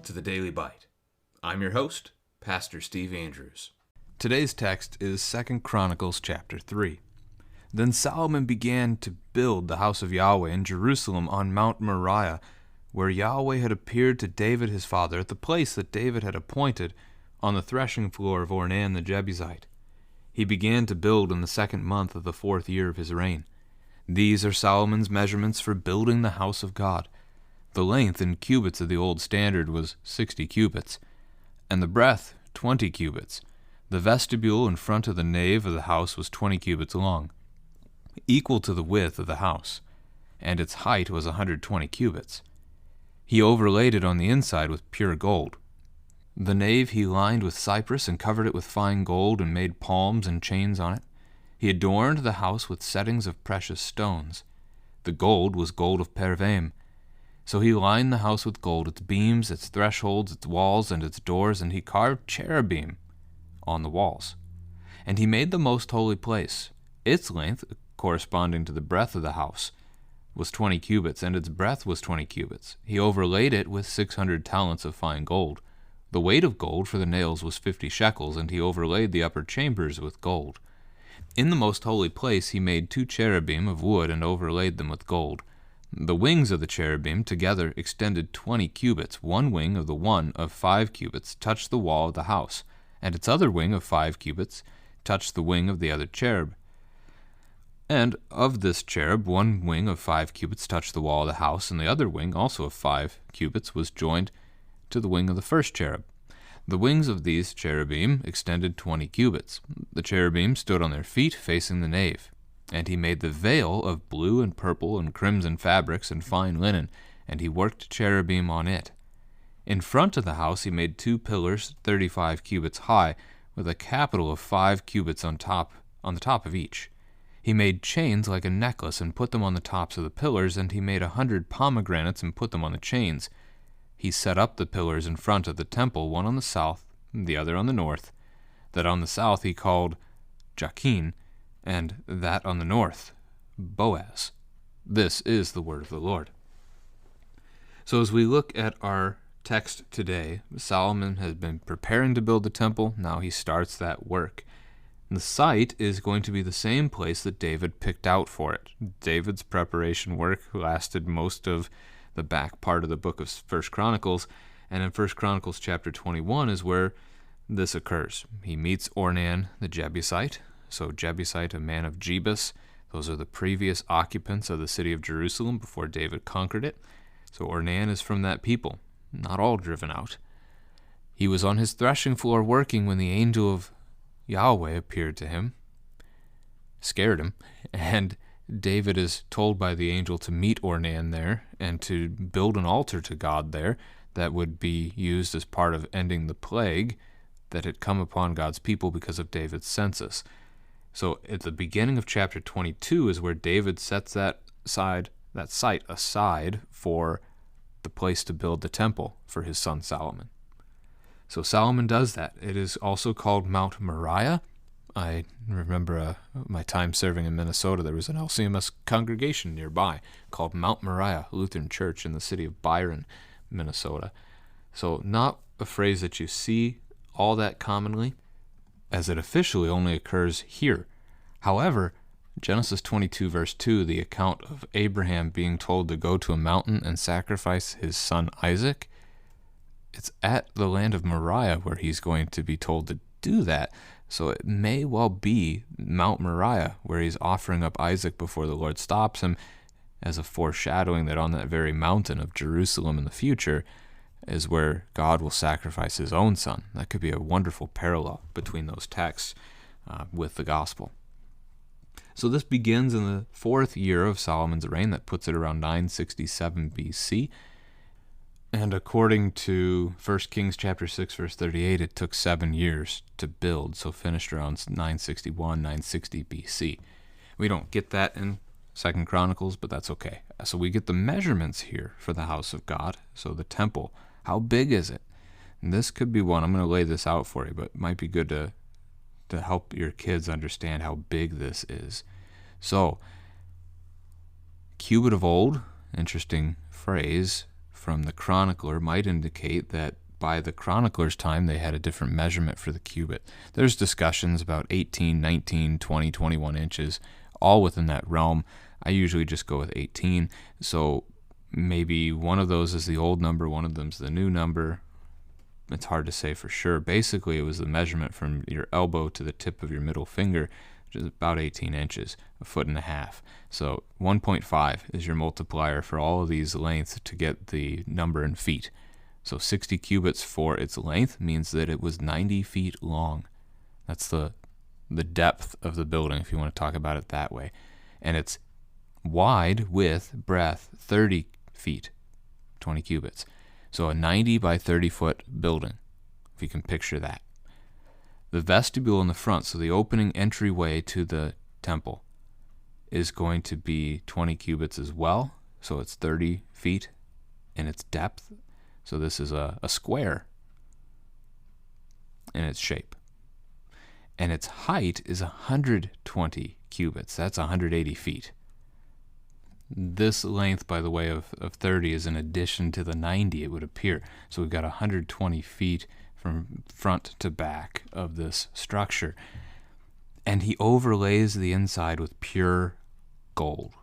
to the Daily Bite. I'm your host, Pastor Steve Andrews. Today's text is 2 Chronicles chapter 3. Then Solomon began to build the house of Yahweh in Jerusalem on Mount Moriah, where Yahweh had appeared to David his father at the place that David had appointed on the threshing floor of Ornan the Jebusite. He began to build in the 2nd month of the 4th year of his reign. These are Solomon's measurements for building the house of God. The length in cubits of the old standard was 60 cubits, and the breadth 20 cubits. The vestibule in front of the nave of the house was 20 cubits long, equal to the width of the house, and its height was 120 cubits. He overlaid it on the inside with pure gold. The nave he lined with cypress and covered it with fine gold and made palms and chains on it. He adorned the house with settings of precious stones. The gold was gold of Parvaim. So he lined the house with gold, its beams, its thresholds, its walls, and its doors, and he carved cherubim on the walls. And he made the most holy place. Its length, corresponding to the breadth of the house, was 20 cubits, and its breadth was 20 cubits. He overlaid it with 600 talents of fine gold. The weight of gold for the nails was 50 shekels, and he overlaid the upper chambers with gold. In the most holy place he made 2 cherubim of wood and overlaid them with gold. The wings of the cherubim together extended 20 cubits. One wing of the one of 5 cubits touched the wall of the house, and its other wing of 5 cubits touched the wing of the other cherub. And of this cherub, one wing of 5 cubits touched the wall of the house, and the other wing, also of 5 cubits, was joined to the wing of the first cherub. The wings of these cherubim extended 20 cubits. The cherubim stood on their feet facing the nave. And he made the veil of blue and purple and crimson fabrics and fine linen, and he worked cherubim on it. In front of the house he made 2 pillars 35 cubits high, with a capital of 5 cubits on the top of each. He made chains like a necklace and put them on the tops of the pillars, and he made 100 pomegranates and put them on the chains. He set up the pillars in front of the temple, one on the south, the other on the north. That on the south he called Jachin, and that on the north, Boaz. This is the word of the Lord. So as we look at our text today, Solomon has been preparing to build the temple. Now he starts that work. The site is going to be the same place that David picked out for it. David's preparation work lasted most of the back part of the book of 1 Chronicles, and in 1 Chronicles chapter 21 is where this occurs. He meets Ornan the Jebusite. So Jebusite, a man of Jebus, those are the previous occupants of the city of Jerusalem before David conquered it. So Ornan is from that people, not all driven out. He was on his threshing floor working when the angel of Yahweh appeared to him, scared him, and David is told by the angel to meet Ornan there and to build an altar to God there that would be used as part of ending the plague that had come upon God's people because of David's census. So at the beginning of chapter 22 is where David sets that site aside for the place to build the temple for his son Solomon. So Solomon does that. It is also called Mount Moriah. I remember my time serving in Minnesota, there was an LCMS congregation nearby called Mount Moriah Lutheran Church in the city of Byron, Minnesota. So not a phrase that you see all that commonly, as it officially only occurs here. However, Genesis 22 verse 2, the account of Abraham being told to go to a mountain and sacrifice his son Isaac, it's at the land of Moriah where he's going to be told to do that. So it may well be Mount Moriah where he's offering up Isaac before the Lord stops him, as a foreshadowing that on that very mountain of Jerusalem in the future is where God will sacrifice his own son. That could be a wonderful parallel between those texts with the gospel. So this begins in the 4th year of Solomon's reign. That puts it around 967 BC. And according to 1 Kings chapter 6, verse 38, it took 7 years to build, so finished around 961, 960 BC. We don't get that in 2 Chronicles, but that's okay. So we get the measurements here for the house of God. So the temple, how big is it? And this could be one. I'm going to lay this out for you, but it might be good to help your kids understand how big this is. So, cubit of old, interesting phrase, from the chronicler might indicate that by the chronicler's time they had a different measurement for the cubit. There's discussions about 18, 19, 20, 21 inches, all within that realm. I usually just go with 18, so maybe one of those is the old number, one of them's the new number. It's hard to say for sure. Basically, it was the measurement from your elbow to the tip of your middle finger, which is about 18 inches, a foot and a half. So 1.5 is your multiplier for all of these lengths to get the number in feet. So 60 cubits for its length means that it was 90 feet long. That's the depth of the building, if you want to talk about it that way. And it's wide, width, breadth, 30 feet, 20 cubits. So a 90 by 30 foot building, if you can picture that. The vestibule in the front, so the opening entryway to the temple, is going to be 20 cubits as well. So it's 30 feet in its depth. So this is a square in its shape. And its height is 120 cubits. That's 180 feet. This length, by the way, of 30 is in addition to the 90, it would appear. So we've got 120 feet from front to back of this structure. And he overlays the inside with pure gold.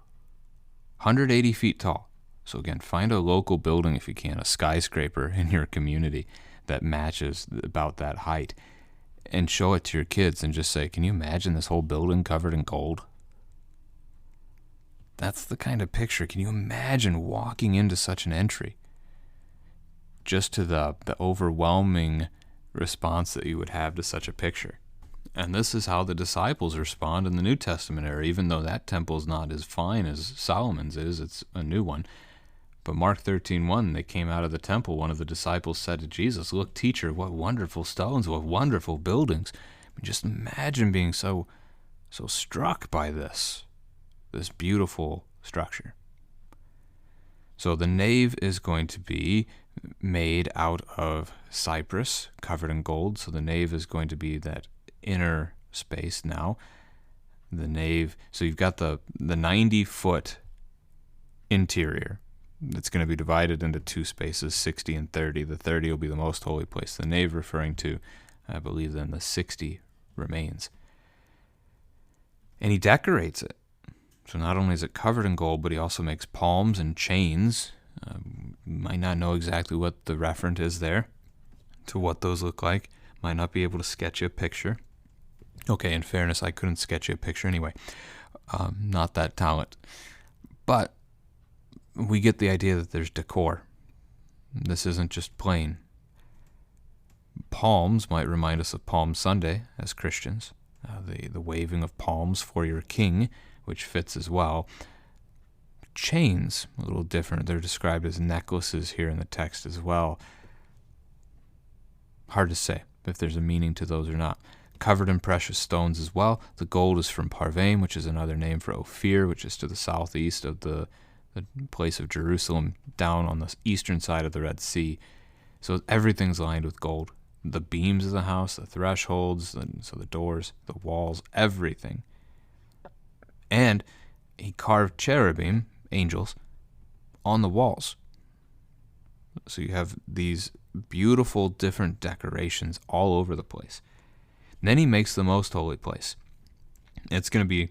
180 feet tall. So again, find a local building if you can, a skyscraper in your community that matches about that height, and show it to your kids and just say, can you imagine this whole building covered in gold? That's the kind of picture. Can you imagine walking into such an entry? Just to the overwhelming response that you would have to such a picture. And this is how the disciples respond in the New Testament era, even though that temple is not as fine as Solomon's is. It's a new one. But Mark 13:1, they came out of the temple. One of the disciples said to Jesus, "Look, teacher, what wonderful stones, what wonderful buildings." Just imagine being so struck by this beautiful structure. So the nave is going to be made out of cypress, covered in gold. So the nave is going to be that inner space now. The nave, so you've got the 90-foot interior. It's going to be divided into two spaces, 60 and 30. The 30 will be the most holy place. The nave referring to, I believe, then the 60 remains. And he decorates it. So not only is it covered in gold, but he also makes palms and chains. You might not know exactly what the referent is there to what those look like. Might not be able to sketch you a picture. Okay, in fairness, I couldn't sketch you a picture anyway. Not that talent. But we get the idea that there's decor. This isn't just plain. Palms might remind us of Palm Sunday as Christians. The waving of palms for your king, which fits as well. Chains, a little different. They're described as necklaces here in the text as well. Hard to say if there's a meaning to those or not. Covered in precious stones as well. The gold is from Parvaim, which is another name for Ophir, which is to the southeast of the place of Jerusalem, down on the eastern side of the Red Sea. So everything's lined with gold. The beams of the house, the thresholds, so the doors, the walls, everything. And he carved cherubim, angels, on the walls. So you have these beautiful different decorations all over the place. And then he makes the most holy place. It's going to be,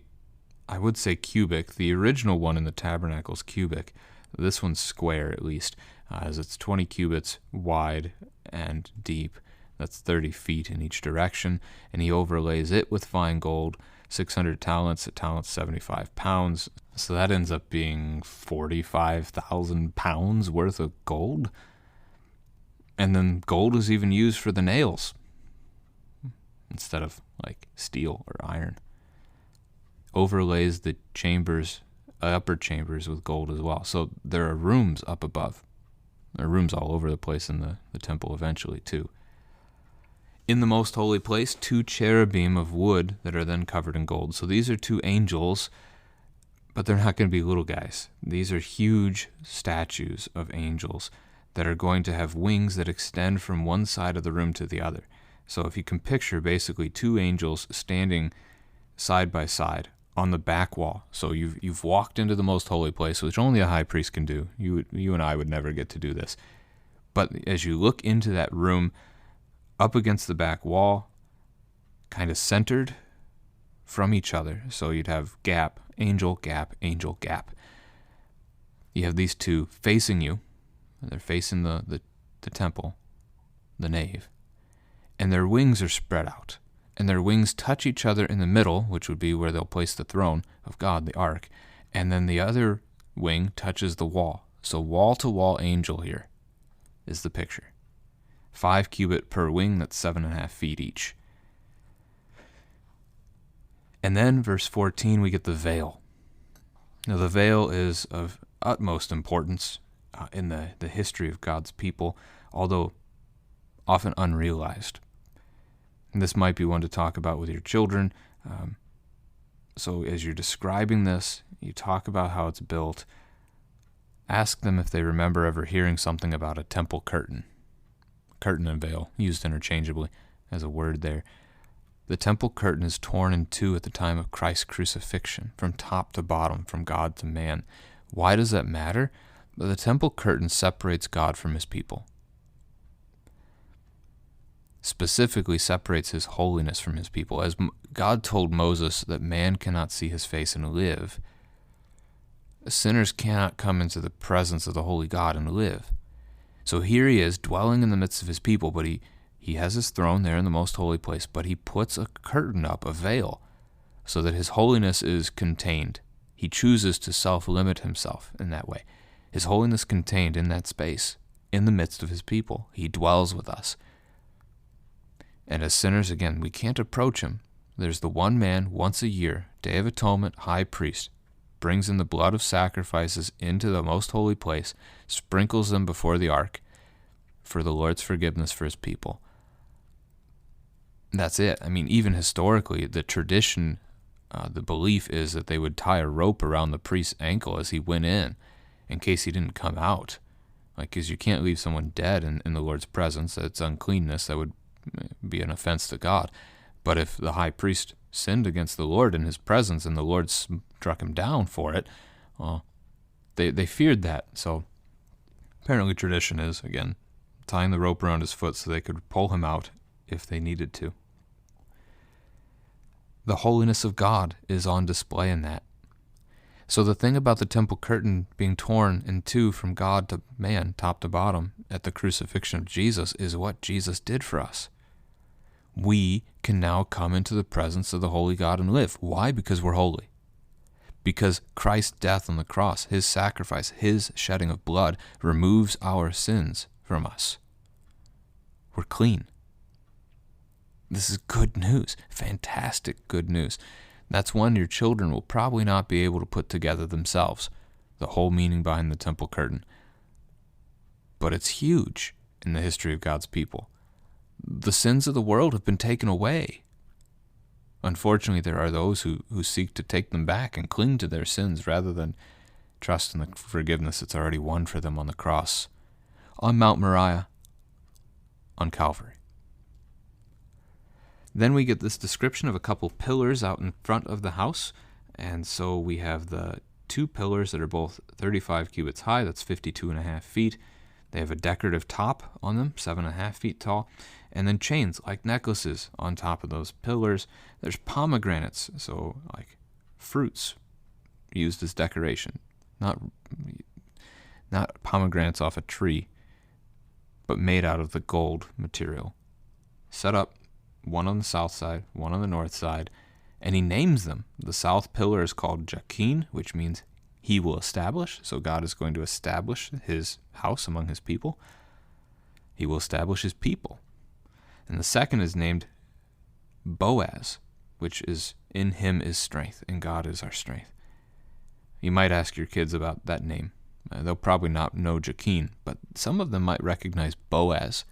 I would say, cubic. The original one in the tabernacle is cubic. This one's square, at least, as it's 20 cubits wide and deep. That's 30 feet in each direction. And he overlays it with fine gold, 600 talents. A talent's 75 pounds. So that ends up being 45,000 pounds worth of gold. And then gold is even used for the nails instead of like steel or iron. Overlays the chambers, upper chambers with gold as well. So there are rooms up above. There are rooms all over the place in the temple eventually too. In the most holy place, 2 cherubim of wood that are then covered in gold. So these are 2 angels, but they're not going to be little guys. These are huge statues of angels that are going to have wings that extend from one side of the room to the other. So if you can picture basically 2 angels standing side by side on the back wall. So you've walked into the most holy place, which only a high priest can do. You and I would never get to do this. But as you look into that room, up against the back wall, kind of centered from each other, so you'd have gap, angel, gap, angel, gap. You have these two facing you, and they're facing the temple, the nave, and their wings are spread out. And their wings touch each other in the middle, which would be where they'll place the throne of God, the ark. And then the other wing touches the wall. So wall-to-wall angel here is the picture. 5 cubit per wing, that's 7.5 feet each. And then, verse 14, we get the veil. Now, the veil is of utmost importance in the history of God's people, although often unrealized. And this might be one to talk about with your children. So as you're describing this, you talk about how it's built. Ask them if they remember ever hearing something about a temple curtain. Curtain and veil, used interchangeably as a word there. The temple curtain is torn in two at the time of Christ's crucifixion, from top to bottom, from God to man. Why does that matter? The temple curtain separates God from his people. Specifically separates his holiness from his people. As God told Moses that man cannot see his face and live, sinners cannot come into the presence of the holy God and live. So here he is, dwelling in the midst of his people, but he has his throne there in the most holy place, but he puts a curtain up, a veil, so that his holiness is contained. He chooses to self-limit himself in that way. His holiness contained in that space, in the midst of his people. He dwells with us. And as sinners, again, we can't approach him. There's the one man once a year, Day of Atonement, high priest, brings in the blood of sacrifices into the most holy place, sprinkles them before the ark for the Lord's forgiveness for his people. That's it. I mean, even historically, the tradition, the belief is that they would tie a rope around the priest's ankle as he went in case he didn't come out. Because you can't leave someone dead in the Lord's presence. That's uncleanness. That would be an offense to God. But if the high priest sinned against the Lord in his presence and the Lord struck him down for it, they feared that. So apparently tradition is, again, tying the rope around his foot so they could pull him out if they needed to. The holiness of God is on display in that. So the thing about the temple curtain being torn in two from God to man, top to bottom, at the crucifixion of Jesus is what Jesus did for us. We can now come into the presence of the holy God and live. Why? Because we're holy. Because Christ's death on the cross, his sacrifice, his shedding of blood, removes our sins from us. We're clean. This is good news, fantastic good news. That's one your children will probably not be able to put together themselves, the whole meaning behind the temple curtain. But it's huge in the history of God's people. The sins of the world have been taken away. Unfortunately, there are those who seek to take them back and cling to their sins rather than trust in the forgiveness that's already won for them on the cross, on Mount Moriah, on Calvary. Then we get this description of a couple pillars out in front of the house. And so we have the 2 pillars that are both 35 cubits high. That's 52.5 feet. They have a decorative top on them, 7.5 feet tall. And then chains, like necklaces, on top of those pillars. There's pomegranates, so like fruits used as decoration. Not pomegranates off a tree, but made out of the gold material. Set up, one on the south side, one on the north side, and he names them. The south pillar is called Jachin, which means he will establish. So God is going to establish his house among his people. He will establish his people. And the second is named Boaz, which is in him is strength, and God is our strength. You might ask your kids about that name. They'll probably not know Jachin, but some of them might recognize Boaz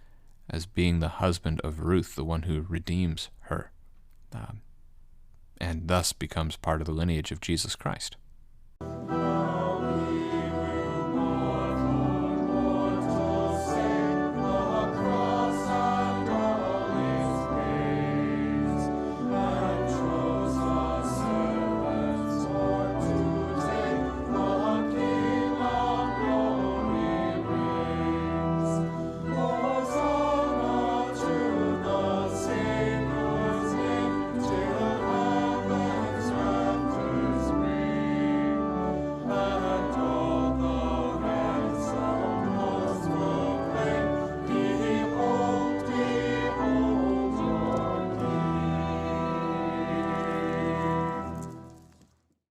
as being the husband of Ruth, the one who redeems her, and thus becomes part of the lineage of Jesus Christ.